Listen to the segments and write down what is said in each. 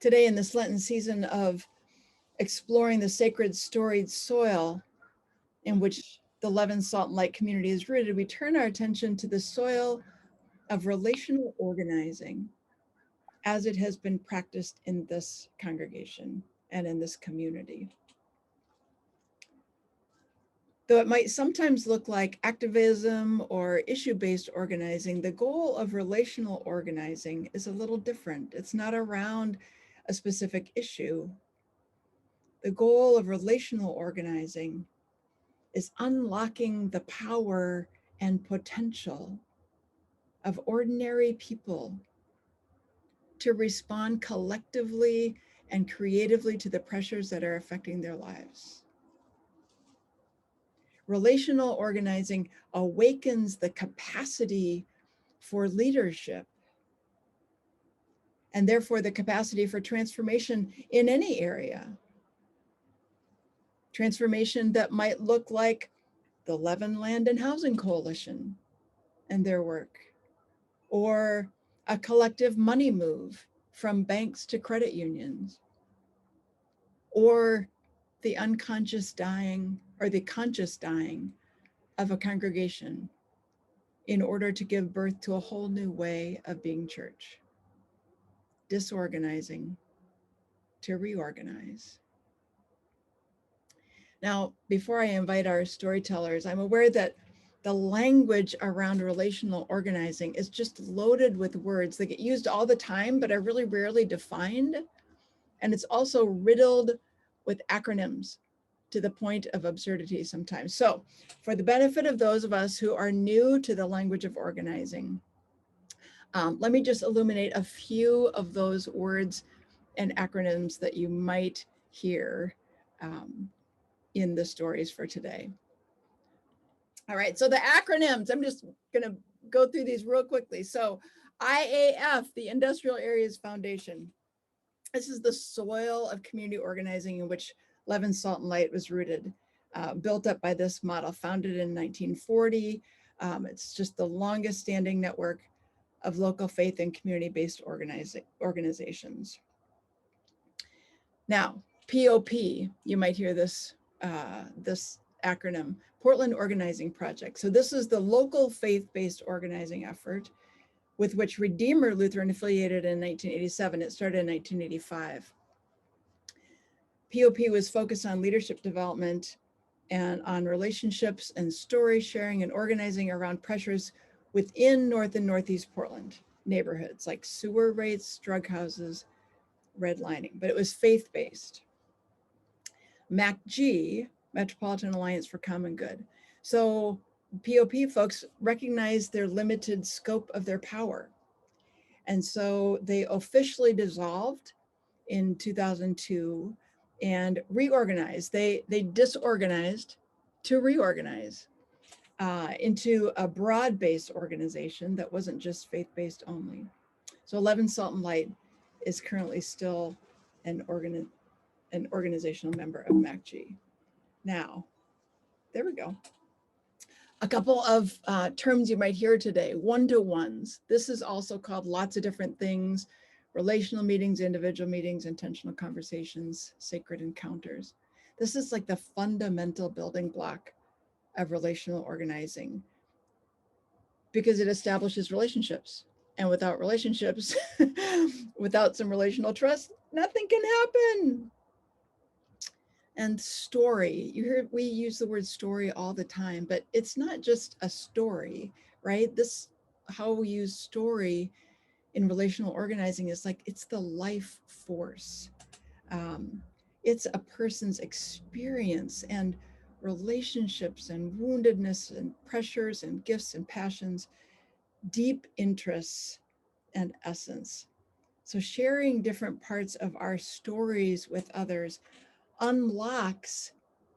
Today, in this Lenten season of exploring the sacred storied soil in which the Leaven, Salt, and Light community is rooted, we turn our attention to the soil of relational organizing as it has been practiced in this congregation and in this community. Though it might sometimes look like activism or issue-based organizing, the goal of relational organizing is a little different. It's not around a specific issue. The goal of relational organizing is unlocking the power and potential of ordinary people to respond collectively and creatively to the pressures that are affecting their lives. Relational organizing awakens the capacity for leadership and therefore the capacity for transformation in any area. Transformation that might look like the Leaven Land and Housing Coalition and their work, or a collective money move from banks to credit unions, or the unconscious dying or the conscious dying of a congregation in order to give birth to a whole new way of being church. Disorganizing to reorganize. Now, before I invite our storytellers, I'm aware that the language around relational organizing is just loaded with words that get used all the time, but are really rarely defined. And it's also riddled with acronyms to the point of absurdity sometimes. So for the benefit of those of us who are new to the language of organizing, let me just illuminate a few of those words and acronyms that you might hear in the stories for today. All right, so the acronyms, I'm just gonna go through these real quickly. So IAF, the Industrial Areas Foundation. This is the soil of community organizing in which Leaven, Salt, and Light was rooted, built up by this model, founded in 1940. It's just the longest standing network of local faith and community-based organizations. Now, POP, you might hear this, this acronym, Portland Organizing Project. So this is the local faith-based organizing effort with which Redeemer Lutheran affiliated in 1987. It started in 1985. POP was focused on leadership development and on relationships and story sharing and organizing around pressures within North and Northeast Portland neighborhoods like sewer rates, drug houses, redlining, but it was faith-based. MACG, Metropolitan Alliance for Common Good. So POP folks recognized their limited scope of their power. And so they officially dissolved in 2002 and reorganized. They disorganized to reorganize into a broad-based organization that wasn't just faith-based only. So Leaven, Salt, and Light is currently still an organizational member of MACG. Now, there we go. A couple of terms you might hear today, one-to-ones. This is also called lots of different things: relational meetings, individual meetings, intentional conversations, sacred encounters. This is like the fundamental building block of relational organizing because it establishes relationships. And without relationships, without some relational trust, nothing can happen. And story, you hear we use the word story all the time, but it's not just a story, right? This, how we use story in relational organizing is like, it's the life force. It's a person's experience and relationships and woundedness and pressures and gifts and passions, deep interests and essence. So sharing different parts of our stories with others unlocks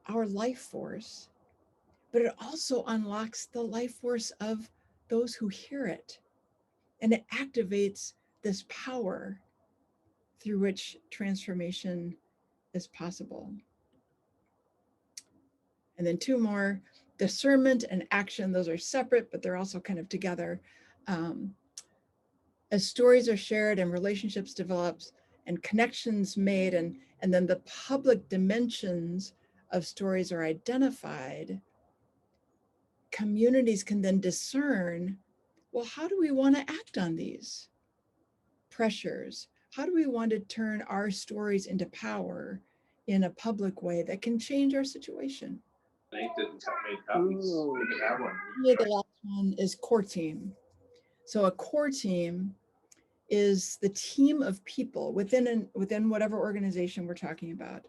our life force, but it also unlocks the life force of those who hear it. And it activates this power through which transformation is possible. And then two more, discernment and action. Those are separate, but they're also kind of together. As stories are shared and relationships develop, and connections made, and then the public dimensions of stories are identified, communities can then discern, well, how do we want to act on these pressures? How do we want to turn our stories into power in a public way that can change our situation? Ooh. The last one is core team. So a core team is the team of people within whatever organization we're talking about,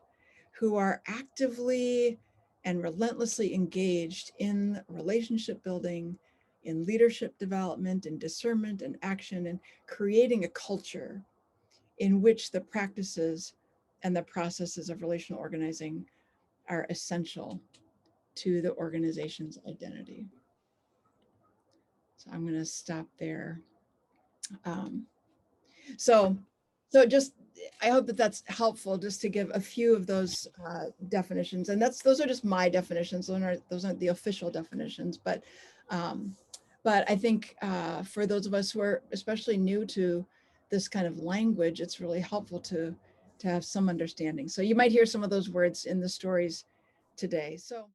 who are actively and relentlessly engaged in relationship building, in leadership development and discernment and action, and creating a culture in which the practices and the processes of relational organizing are essential to the organization's identity. So I'm going to stop there. So just, I hope that that's helpful, just to give a few of those definitions. And those are just my definitions. Those aren't the official definitions, but I think for those of us who are especially new to this kind of language, it's really helpful to have some understanding. So you might hear some of those words in the stories today. So